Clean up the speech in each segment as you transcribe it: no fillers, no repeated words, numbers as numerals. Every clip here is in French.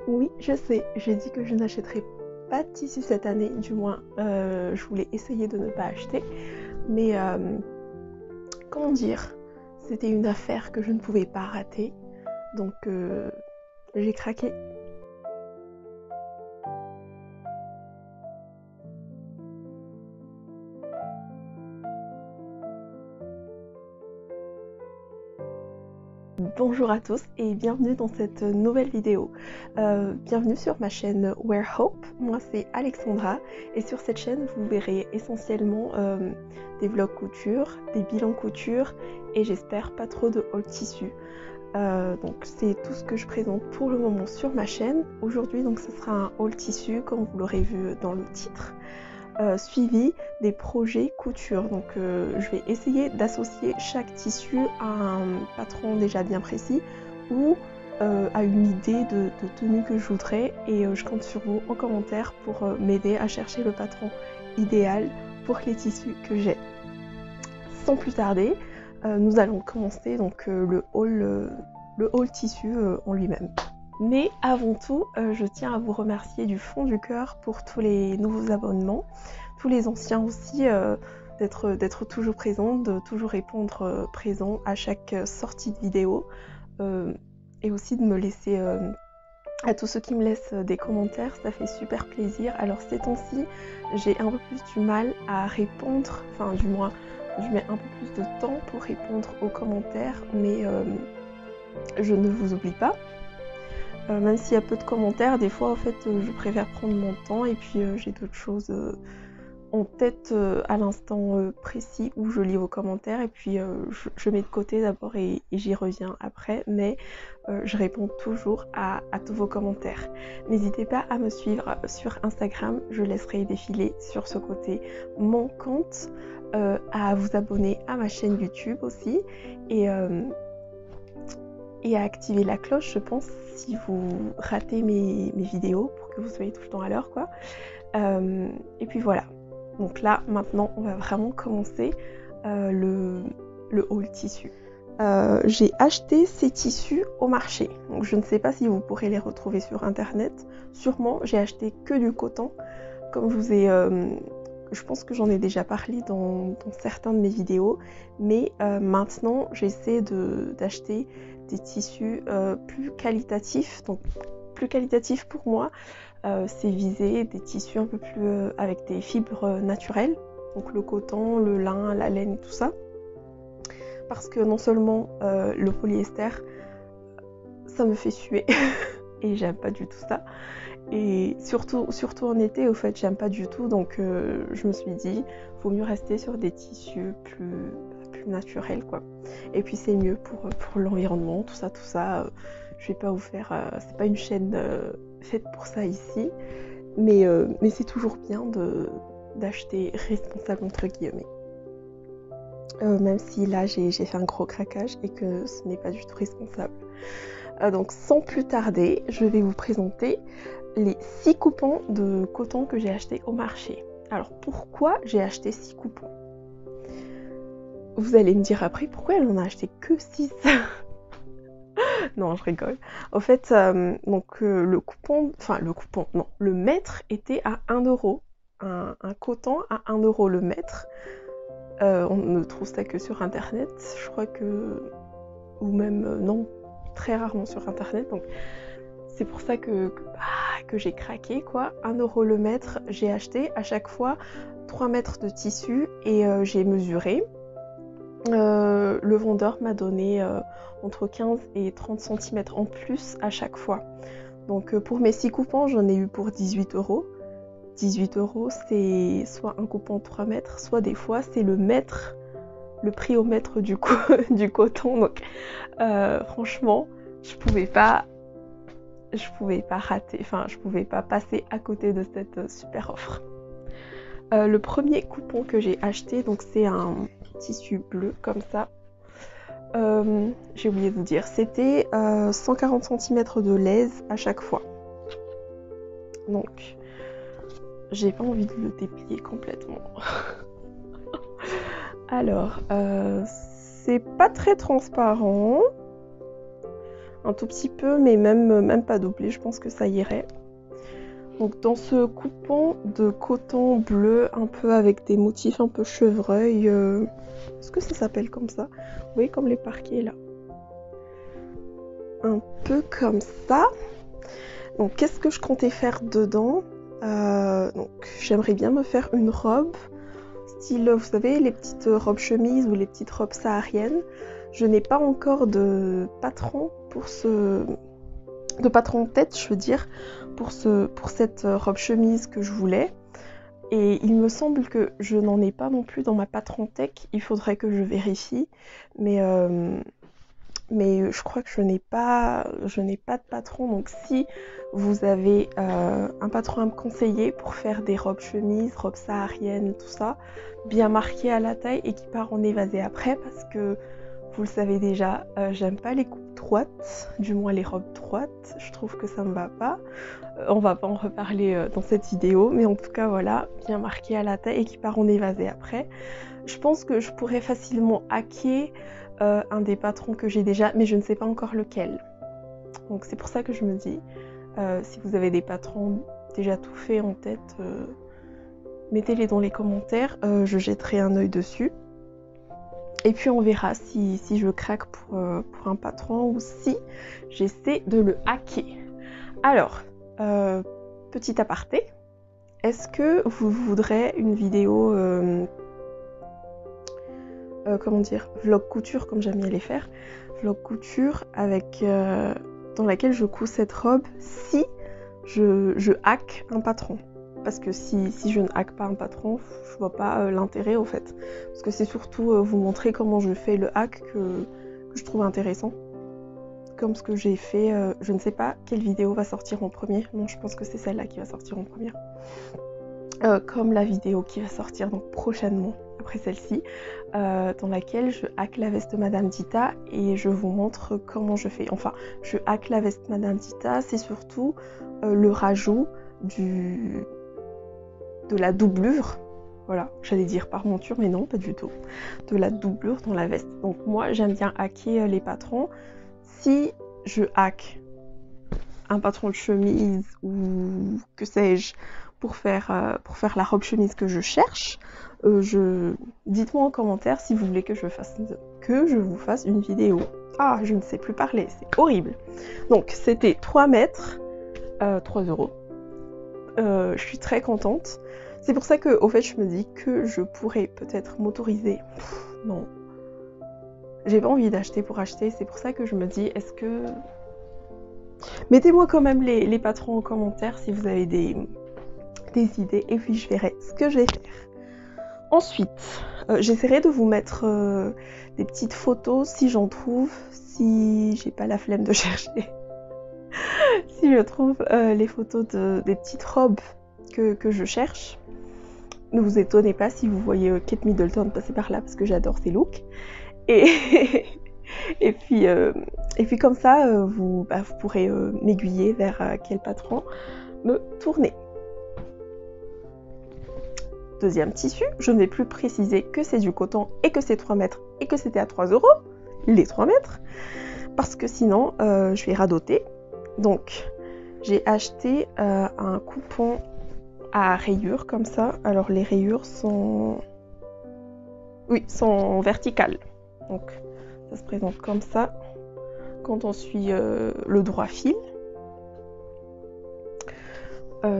Oui, je sais, j'ai dit que je n'achèterais pas de tissu cette année, du moins je voulais essayer de ne pas acheter, mais comment dire, c'était une affaire que je ne pouvais pas rater, donc j'ai craqué. Bonjour à tous et bienvenue dans cette nouvelle vidéo. Bienvenue sur ma chaîne Wear Hope. Moi c'est Alexandra et sur cette chaîne vous verrez essentiellement des vlogs couture, des bilans couture et j'espère pas trop de haul tissu. Donc c'est tout ce que je présente pour le moment sur ma chaîne. Aujourd'hui donc ce sera un haul tissu comme vous l'aurez vu dans le titre. Suivi des projets couture. Donc je vais essayer d'associer chaque tissu à un patron déjà bien précis ou à une idée de tenue que je voudrais et je compte sur vous en commentaire pour m'aider à chercher le patron idéal pour les tissus que j'ai. Sans plus tarder, nous allons commencer donc le haul tissu en lui-même. Mais avant tout, je tiens à vous remercier du fond du cœur pour tous les nouveaux abonnements, tous les anciens aussi, d'être toujours présents, de toujours répondre présent à chaque sortie de vidéo, et aussi de me laisser, à tous ceux qui me laissent des commentaires, ça fait super plaisir. Alors ces temps-ci, j'ai un peu plus du mal à répondre, enfin du moins, je mets un peu plus de temps pour répondre aux commentaires, mais je ne vous oublie pas. Même s'il y a peu de commentaires, des fois en fait je préfère prendre mon temps et puis j'ai d'autres choses en tête à l'instant précis où je lis vos commentaires et puis je mets de côté d'abord et j'y reviens après, mais je réponds toujours à tous vos commentaires. N'hésitez pas à me suivre sur Instagram, je laisserai défiler sur ce côté mon compte, à vous abonner à ma chaîne YouTube aussi et à activer la cloche, je pense, si vous ratez mes vidéos pour que vous soyez tout le temps à l'heure, quoi. Et puis voilà. Donc là, maintenant, on va vraiment commencer le haul tissu. J'ai acheté ces tissus au marché. Donc je ne sais pas si vous pourrez les retrouver sur internet. Sûrement, j'ai acheté que du coton. Comme je vous ai... je pense que j'en ai déjà parlé dans certains de mes vidéos. Mais maintenant, j'essaie d'acheter des tissus plus qualitatifs. Donc plus qualitatifs pour moi, c'est viser des tissus un peu plus avec des fibres naturelles. Donc le coton, le lin, la laine et tout ça. Parce que non seulement le polyester, ça me fait suer et j'aime pas du tout ça. Et surtout en été, au fait, j'aime pas du tout. Donc je me suis dit, vaut mieux rester sur des tissus plus naturels, quoi. Et puis c'est mieux pour l'environnement, tout ça. Je vais pas vous faire... c'est pas une chaîne faite pour ça ici. Mais c'est toujours bien d'acheter responsable, entre guillemets. Même si là j'ai fait un gros craquage et que ce n'est pas du tout responsable. Donc sans plus tarder, je vais vous présenter les 6 coupons de coton que j'ai achetés au marché. Alors pourquoi j'ai acheté 6 coupons? Vous allez me dire après pourquoi elle en a acheté que 6. Non, je rigole. Au fait, donc le coupon, non, le mètre était à 1 euro. Un coton à 1 euro le mètre. On ne trouve ça que sur internet, je crois que... Ou même, non, très rarement sur internet. Donc c'est pour ça que j'ai craqué, quoi. 1 euro le mètre, j'ai acheté à chaque fois 3 mètres de tissu et j'ai mesuré. Le vendeur m'a donné entre 15 et 30 cm en plus à chaque fois. Donc pour mes 6 coupons, j'en ai eu pour 18 euros. 18 euros, c'est soit un coupon 3 mètres, soit des fois c'est le mètre, le prix au mètre du coton. Donc franchement, je pouvais pas rater, enfin je pouvais pas passer à côté de cette super offre. Le premier coupon que j'ai acheté, donc c'est un tissu bleu comme ça. J'ai oublié de vous dire, c'était 140 cm de laise à chaque fois. Donc j'ai pas envie de le déplier complètement. Alors c'est pas très transparent. un tout petit peu, mais même pas doublé, je pense que ça irait. Donc dans ce coupon de coton bleu, un peu avec des motifs un peu chevreuil, est-ce que ça s'appelle comme ça? Vous voyez comme les parquets là. Un peu comme ça. Donc qu'est-ce que je comptais faire dedans? Donc j'aimerais bien me faire une robe, style, vous savez, les petites robes chemises ou les petites robes sahariennes. Je n'ai pas encore de patron pour de patron de tête, je veux dire, pour cette robe chemise que je voulais. Et il me semble que je n'en ai pas non plus dans ma patron tech. Il faudrait que je vérifie. Mais je crois que je n'ai pas de patron. Donc si vous avez un patron à me conseiller pour faire des robes chemises, robes sahariennes, tout ça, bien marquées à la taille et qui part en évasé après, parce que vous le savez déjà, j'aime pas les coupes droites, du moins les robes droites, je trouve que ça me va pas. On va pas en reparler dans cette vidéo, mais en tout cas voilà, bien marqué à la taille et qui part en évasé après. Je pense que je pourrais facilement hacker un des patrons que j'ai déjà, mais je ne sais pas encore lequel. Donc c'est pour ça que je me dis, si vous avez des patrons déjà tout faits en tête, mettez-les dans les commentaires, je jetterai un œil dessus. Et puis on verra si je craque pour un patron ou si j'essaie de le hacker. Alors, petit aparté, est-ce que vous voudrez une vidéo, comment dire, vlog couture comme j'aime bien les faire, vlog couture avec, dans laquelle je couds cette robe si je hack un patron? Parce que si je ne hack pas un patron, je vois pas l'intérêt au fait. Parce que c'est surtout vous montrer comment je fais le hack que je trouve intéressant. Comme ce que j'ai fait, je ne sais pas quelle vidéo va sortir en premier. Non, je pense que c'est celle-là qui va sortir en première. Comme la vidéo qui va sortir donc prochainement, après celle-ci, dans laquelle je hack la veste Madame Dita et je vous montre comment je fais. Enfin, je hack la veste Madame Dita, c'est surtout le rajout de la doublure, voilà, j'allais dire par monture, mais non, pas du tout, de la doublure dans la veste. Donc moi, j'aime bien hacker les patrons. Si je hack un patron de chemise ou que sais-je, pour faire la robe chemise que je cherche, dites-moi en commentaire si vous voulez que je vous fasse une vidéo. Ah, je ne sais plus parler, c'est horrible. Donc, c'était 3 mètres, 3 euros. Je suis très contente. C'est pour ça que, au fait, je me dis que je pourrais peut-être m'autoriser. Non. J'ai pas envie d'acheter pour acheter. C'est pour ça que je me dis, est-ce que... Mettez-moi quand même les patrons en commentaire si vous avez des idées. Et puis, je verrai ce que je vais faire. Ensuite, j'essaierai de vous mettre des petites photos si j'en trouve. Si j'ai pas la flemme de chercher. Si je trouve les photos des petites robes que je cherche. Ne vous étonnez pas si vous voyez Kate Middleton passer par là parce que j'adore ses looks. Et, et puis comme ça, vous pourrez m'aiguiller vers quel patron me tourner. Deuxième tissu, je ne vais plus préciser que c'est du coton et que c'est 3 mètres et que c'était à 3 euros, les 3 mètres, parce que sinon je vais radoter. Donc j'ai acheté un coupon à rayures comme ça. Alors les rayures sont verticales. Donc ça se présente comme ça quand on suit le droit fil.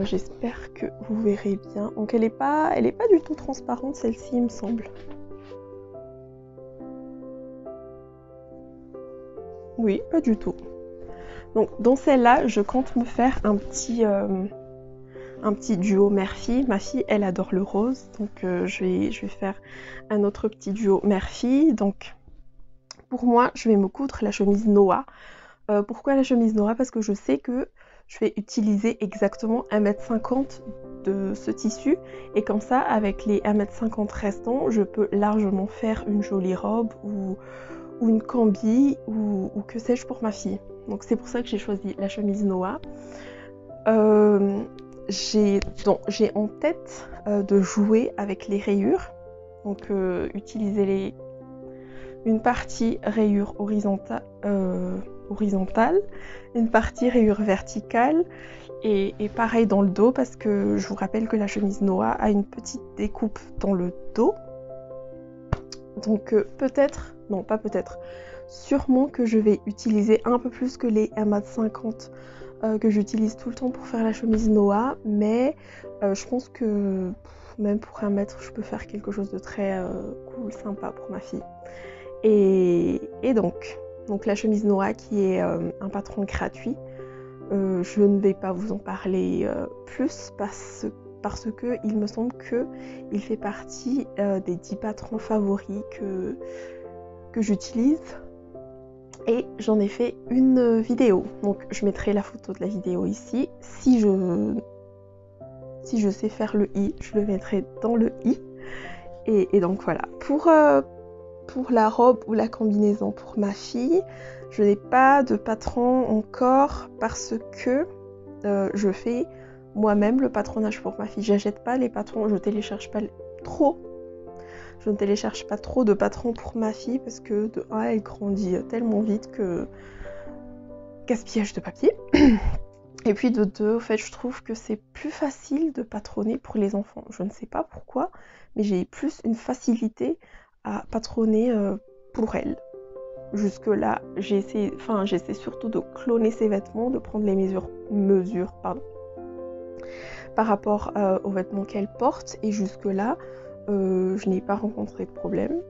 J'espère que vous verrez bien. Donc elle est pas du tout transparente celle-ci, il me semble. Oui, pas du tout. Donc dans celle-là, je compte me faire un petit duo mère-fille. Ma fille, elle adore le rose, donc je vais faire un autre petit duo mère-fille. Donc pour moi, je vais me coudre la chemise Noah. Pourquoi la chemise Noah? Parce que je sais que je vais utiliser exactement 1,50 m de ce tissu. Et comme ça, avec les 1,50 m restants, je peux largement faire une jolie robe ou une combi ou que sais-je pour ma fille. Donc c'est pour ça que j'ai choisi la chemise Noah. J'ai en tête de jouer avec les rayures. Donc utiliser une partie rayure horizontale, horizontale, une partie rayures verticales et pareil dans le dos parce que je vous rappelle que la chemise Noah a une petite découpe dans le dos. Donc peut-être, non pas peut-être, sûrement que je vais utiliser un peu plus que les 1,50 m que j'utilise tout le temps pour faire la chemise Noah, mais je pense que même pour 1 mètre, je peux faire quelque chose de très cool, sympa pour ma fille. Et donc la chemise Noah qui est un patron gratuit, je ne vais pas vous en parler plus parce que il me semble qu'il fait partie des 10 patrons favoris que j'utilise. Et j'en ai fait une vidéo, donc je mettrai la photo de la vidéo ici. Si je sais faire le i, je le mettrai dans le i. Et donc voilà, pour la robe ou la combinaison pour ma fille, je n'ai pas de patron encore parce que je fais moi-même le patronage pour ma fille. J'achète pas les patrons, je ne télécharge pas trop de patrons pour ma fille parce que de 1, elle grandit tellement vite que gaspillage de papier. Et puis de 2, au fait, je trouve que c'est plus facile de patronner pour les enfants. Je ne sais pas pourquoi, mais j'ai plus une facilité à patronner pour elle. Jusque-là, j'essaie surtout de cloner ses vêtements, de prendre les mesures par rapport aux vêtements qu'elle porte. Et jusque-là, je n'ai pas rencontré de problème.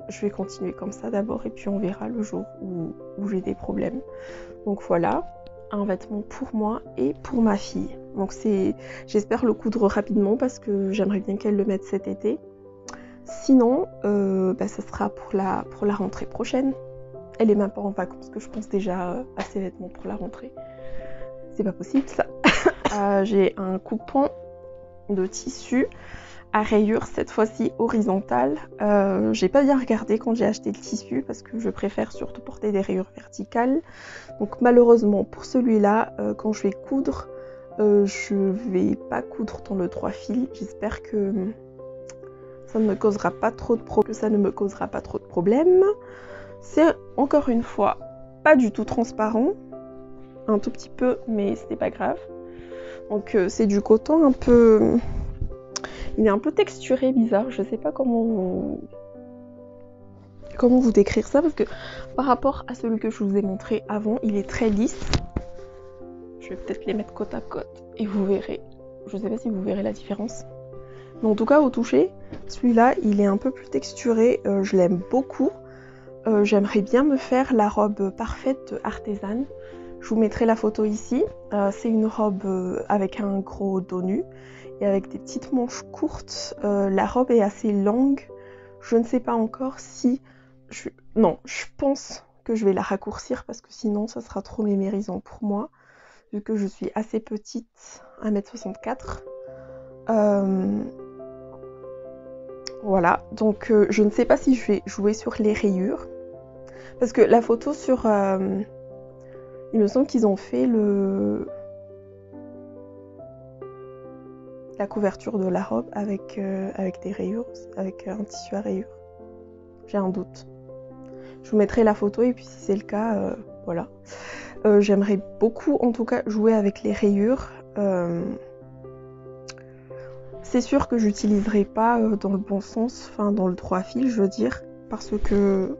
Je vais continuer comme ça d'abord et puis on verra le jour où j'ai des problèmes. Donc voilà, un vêtement pour moi et pour ma fille. Donc j'espère le coudre rapidement parce que j'aimerais bien qu'elle le mette cet été. Sinon, ça sera pour la rentrée prochaine. Elle est même pas en vacances, que je pense déjà à ses vêtements pour la rentrée. C'est pas possible ça. J'ai un coupon de tissu à rayures, cette fois-ci horizontale. J'ai pas bien regardé quand j'ai acheté le tissu parce que je préfère surtout porter des rayures verticales. Donc malheureusement pour celui-là, quand je vais coudre, je vais pas coudre dans le 3 fils. J'espère que ça ne me causera pas trop de problèmes. C'est encore une fois pas du tout transparent, un tout petit peu, mais c'est pas grave. Donc c'est du coton un peu, il est un peu texturé, bizarre. Je sais pas comment vous décrire ça parce que par rapport à celui que je vous ai montré avant, il est très lisse. Je vais peut-être les mettre côte à côte et vous verrez. Je sais pas si vous verrez la différence. Mais en tout cas au toucher, celui-là il est un peu plus texturé, je l'aime beaucoup. J'aimerais bien me faire la robe parfaite artisane. Je vous mettrai la photo ici. C'est une robe avec un gros dos nu et avec des petites manches courtes. La robe est assez longue. Je ne sais pas encore si... Non, je pense que je vais la raccourcir parce que sinon ça sera trop mémérisant pour moi. Vu que je suis assez petite, 1,64 m. Voilà, donc je ne sais pas si je vais jouer sur les rayures. Parce que la photo sur... il me semble qu'ils ont fait la couverture de la robe avec des rayures, avec un tissu à rayures. J'ai un doute. Je vous mettrai la photo et puis si c'est le cas, voilà. J'aimerais beaucoup en tout cas jouer avec les rayures. C'est sûr que j'utiliserai pas dans le bon sens, enfin dans le 3 fils je veux dire, parce que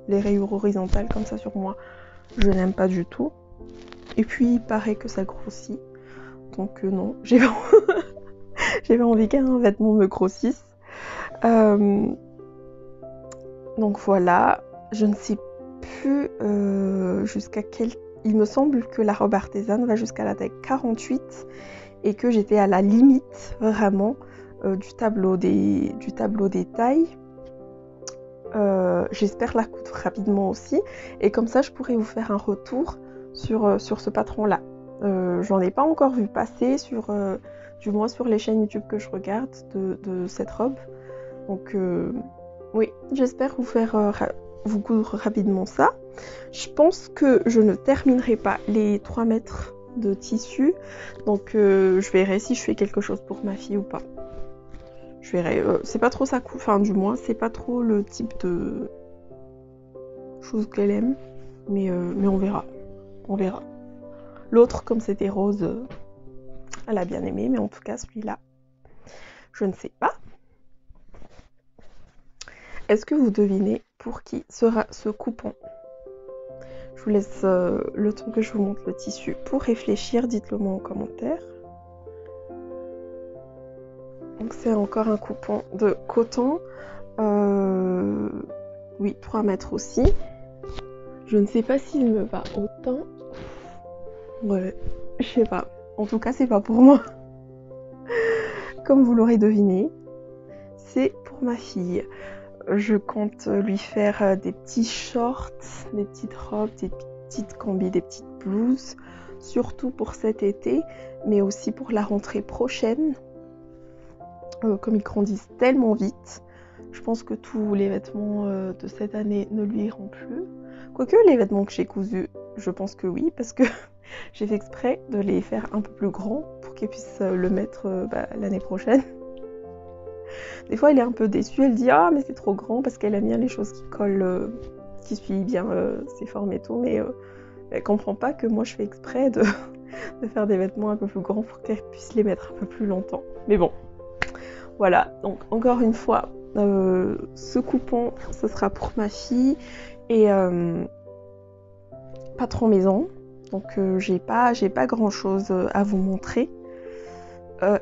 les rayures horizontales comme ça sur moi, je n'aime pas du tout. Et puis il paraît que ça grossit, donc non, j'ai pas envie qu'un vêtement me grossisse. Donc voilà, je ne sais plus jusqu'à quel... Il me semble que la robe artisane va jusqu'à la taille 48 et que j'étais à la limite vraiment du tableau des tailles. J'espère la coudre rapidement aussi et comme ça je pourrais vous faire un retour sur ce patron là. J'en ai pas encore vu passer du moins sur les chaînes YouTube que je regarde de cette robe. Donc oui, j'espère vous coudre rapidement ça. Je pense que je ne terminerai pas les 3 mètres de tissu, donc je verrai si je fais quelque chose pour ma fille ou pas. Je verrai, c'est pas trop sa enfin du moins c'est pas trop le type de choses qu'elle aime. Mais on verra. On verra. L'autre, comme c'était rose, elle a bien aimé. Mais en tout cas, celui-là, je ne sais pas. Est-ce que vous devinez pour qui sera ce coupon? Je vous laisse le temps que je vous montre le tissu pour réfléchir. Dites-le moi en commentaire. Donc c'est encore un coupon de coton. Oui, 3 mètres aussi. Je ne sais pas s'il me va autant. Ouais, je sais pas. En tout cas, c'est pas pour moi. Comme vous l'aurez deviné, c'est pour ma fille. Je compte lui faire des petits shorts, des petites robes, des petites combis, des petites blouses, surtout pour cet été, mais aussi pour la rentrée prochaine. Comme ils grandissent tellement vite, je pense que tous les vêtements de cette année ne lui iront plus. Quoique les vêtements que j'ai cousus, je pense que oui, parce que j'ai fait exprès de les faire un peu plus grands pour qu'elle puisse le mettre l'année prochaine. Des fois, elle est un peu déçue, elle dit « Ah, mais c'est trop grand » parce qu'elle aime bien les choses qui collent, qui suivent bien ses formes et tout, mais elle comprend pas que moi, je fais exprès de faire des vêtements un peu plus grands pour qu'elle puisse les mettre un peu plus longtemps. Mais bon, voilà. Donc, encore une fois, ce coupon, ce sera pour ma fille et patron maison. Donc, j'ai pas grand-chose à vous montrer.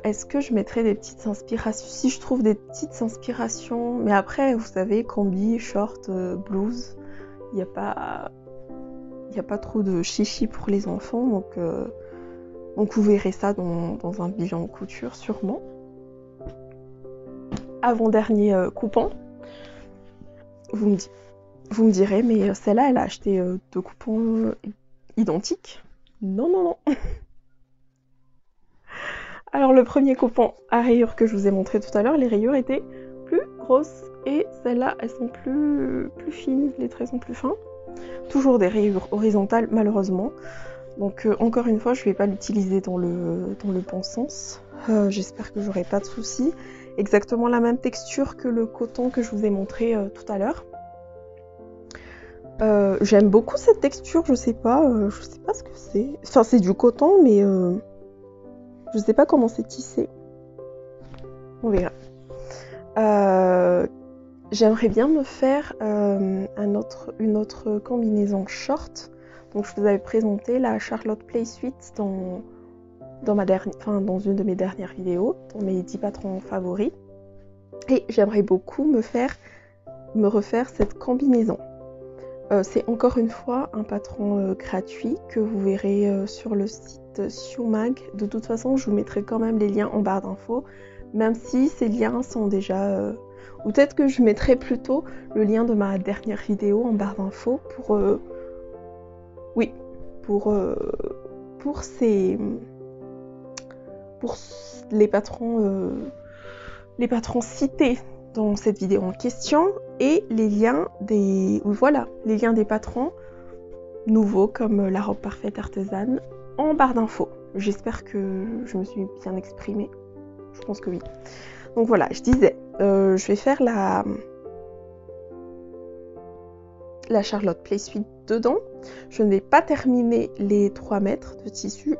Est-ce que je mettrai des petites inspirations? Si je trouve des petites inspirations, mais après, vous savez, combi, short, blouse, il n'y a pas trop de chichi pour les enfants, donc vous verrez ça dans un bilan couture sûrement. Avant-dernier coupon, vous me direz, mais celle-là, elle a acheté 2 coupons identiques. Non, non, non. Alors le premier coupon à rayures que je vous ai montré tout à l'heure, les rayures étaient plus grosses et celles-là, elles sont plus fines, les traits sont plus fins. Toujours des rayures horizontales malheureusement. Donc encore une fois, je ne vais pas l'utiliser dans le bon sens. J'espère que j'aurai pas de soucis. Exactement la même texture que le coton que je vous ai montré tout à l'heure. J'aime beaucoup cette texture, je sais pas ce que c'est. Enfin c'est du coton mais je sais pas comment c'est tissé. On verra. J'aimerais bien me faire une autre combinaison short. Donc je vous avais présenté la Charlotte Play Suite dans une de mes dernières vidéos, dans mes 10 patrons favoris. Et j'aimerais beaucoup me refaire cette combinaison. C'est encore une fois un patron gratuit que vous verrez sur le site Siumag. De toute façon, je vous mettrai quand même les liens en barre d'infos, même si ces liens sont déjà... ou peut-être que je mettrai plutôt le lien de ma dernière vidéo en barre d'infos pour les patrons cités dans cette vidéo en question et les liens des patrons nouveaux comme la robe parfaite artisane en barre d'infos. J'espère que je me suis bien exprimée. Je pense que oui. Donc voilà, je disais, je vais faire la Charlotte Play Suite dedans. Je ne vais pas terminer les 3 mètres de tissu.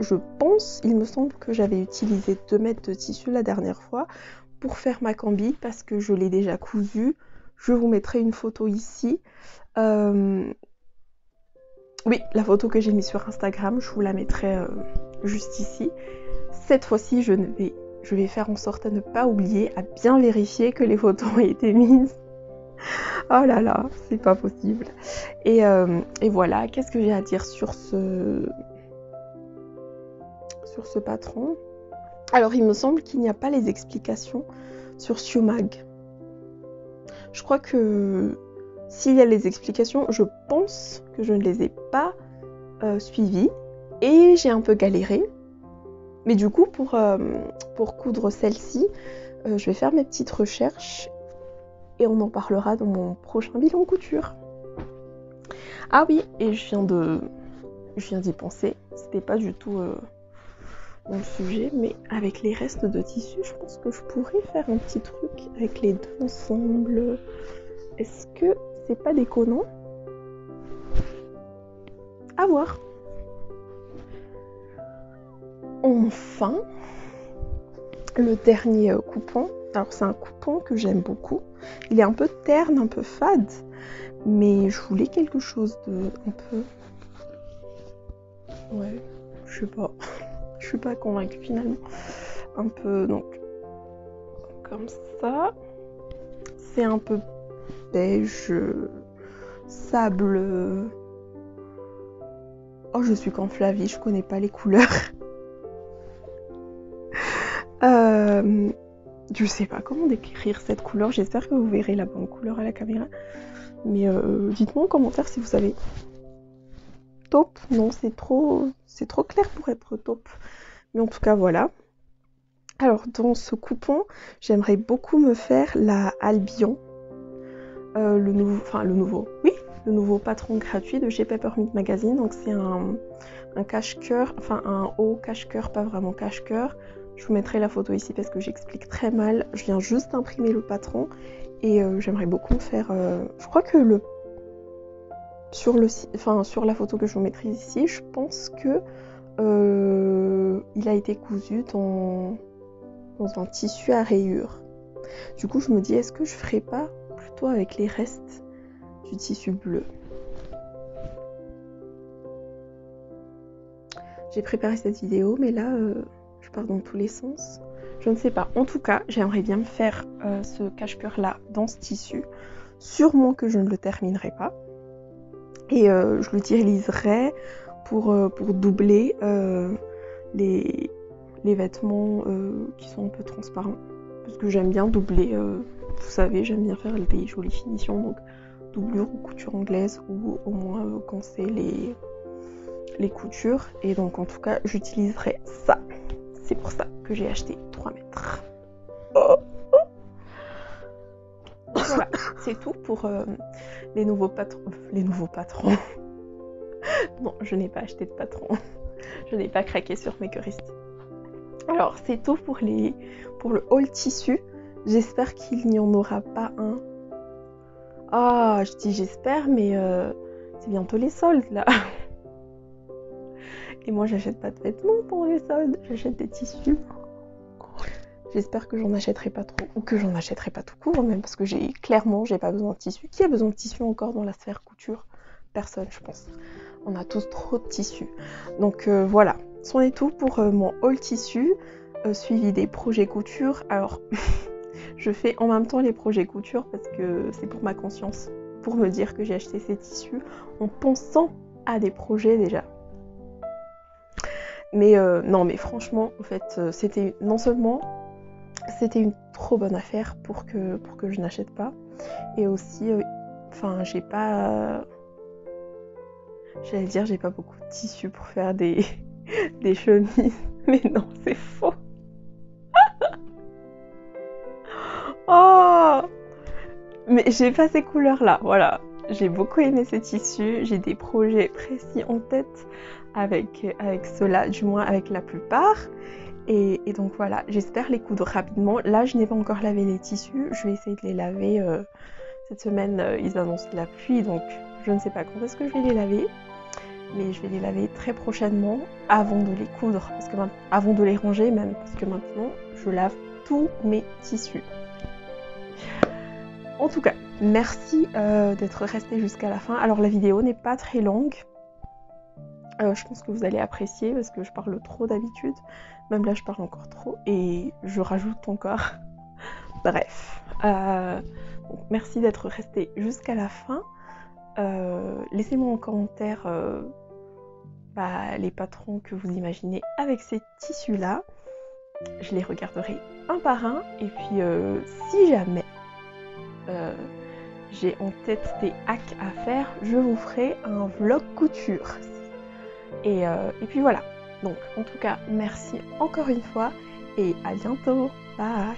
Il me semble que j'avais utilisé 2 mètres de tissu la dernière fois pour faire ma combi parce que je l'ai déjà cousu. Je vous mettrai une photo ici. Oui, la photo que j'ai mise sur Instagram, je vous la mettrai juste ici. Cette fois-ci, je vais faire en sorte à ne pas oublier, à bien vérifier que les photos ont été mises. Oh là là, c'est pas possible. Et voilà, qu'est-ce que j'ai à dire sur ce patron? Alors, il me semble qu'il n'y a pas les explications sur Siumag. Je crois que s'il y a les explications, je pense que je ne les ai pas suivies. Et j'ai un peu galéré. Mais du coup, pour coudre celle-ci, je vais faire mes petites recherches. Et on en parlera dans mon prochain bilan couture. Ah oui, et je viens d'y penser. C'était pas du tout dans le sujet, mais avec les restes de tissu, je pense que je pourrais faire un petit truc avec les deux ensemble. Est-ce que c'est pas déconnant? à voir. Enfin, le dernier coupon. Alors c'est un coupon que j'aime beaucoup. Il est un peu terne, un peu fade, mais je voulais quelque chose de un peu... Ouais, je sais pas. Je suis pas convaincue finalement. Un peu, donc, comme ça. C'est un peu beige, sable. Oh, je suis qu'en Flavie, je connais pas les couleurs. Je sais pas comment décrire cette couleur. J'espère que vous verrez la bonne couleur à la caméra. Mais dites-moi en commentaire si vous savez. Taupe, non, c'est trop clair pour être taupe. Mais en tout cas, voilà. Alors, dans ce coupon, j'aimerais beaucoup me faire la Albion. Le nouveau patron gratuit de chez Peppermint Magazine. Donc, c'est un cache-cœur, enfin un haut cache-cœur, pas vraiment cache-cœur. Je vous mettrai la photo ici parce que j'explique très mal. Je viens juste imprimer le patron et j'aimerais beaucoup me faire... je crois que sur la photo que je vous mettrai ici, je pense que il a été cousu dans un tissu à rayures. Du coup, je me dis, est-ce que je ferais pas plutôt avec les restes du tissu bleu? J'ai préparé cette vidéo, mais là, je pars dans tous les sens. Je ne sais pas. En tout cas, j'aimerais bien me faire ce cache-cœur là dans ce tissu. Sûrement que je ne le terminerai pas. Et je l'utiliserai pour doubler les vêtements qui sont un peu transparents. Parce que j'aime bien doubler, vous savez, j'aime bien faire des jolies finitions. Donc doublure ou couture anglaise ou au moins quand c'est les coutures. Et donc en tout cas, j'utiliserai ça. C'est pour ça que j'ai acheté 3 mètres. Voilà, c'est tout pour les nouveaux patrons. Les nouveaux patrons. Non, je n'ai pas acheté de patron. Je n'ai pas craqué sur Makerist. Alors, c'est tout pour le haul tissu. J'espère qu'il n'y en aura pas un. Ah, je dis j'espère, mais c'est bientôt les soldes là. Et moi, j'achète pas de vêtements pour les soldes. J'achète des tissus. J'espère que j'en achèterai pas trop, ou que j'en achèterai pas tout court, même parce que j'ai pas besoin de tissu. Qui a besoin de tissu encore dans la sphère couture? Personne, je pense. On a tous trop de tissu. Donc voilà, c'en est tout pour mon haul tissu, suivi des projets couture. Alors, je fais en même temps les projets couture parce que c'est pour ma conscience, pour me dire que j'ai acheté ces tissus en pensant à des projets déjà. Mais non, mais franchement, en fait, c'était non seulement une trop bonne affaire pour que je n'achète pas, et aussi, j'ai pas, j'allais dire, j'ai pas beaucoup de tissu pour faire des chemises, mais non, c'est faux. Oh, mais j'ai pas ces couleurs-là, voilà. J'ai beaucoup aimé ces tissus, j'ai des projets précis en tête avec ceux-là, du moins avec la plupart. Et donc voilà, j'espère les coudre rapidement. Là, je n'ai pas encore lavé les tissus, je vais essayer de les laver. Cette semaine, ils annoncent de la pluie, donc je ne sais pas quand est-ce que je vais les laver. Mais je vais les laver très prochainement avant de les coudre, avant de les ranger même, parce que maintenant, je lave tous mes tissus. En tout cas, merci d'être resté jusqu'à la fin. Alors la vidéo n'est pas très longue. Je pense que vous allez apprécier parce que je parle trop d'habitude. Même là, je parle encore trop et je rajoute encore. Bref. Donc, merci d'être resté jusqu'à la fin. Laissez-moi en commentaire les patrons que vous imaginez avec ces tissus-là. Je les regarderai un par un. Et puis, si jamais j'ai en tête des hacks à faire, je vous ferai un vlog couture. Et puis voilà. Donc en tout cas, merci encore une fois et à bientôt. Bye!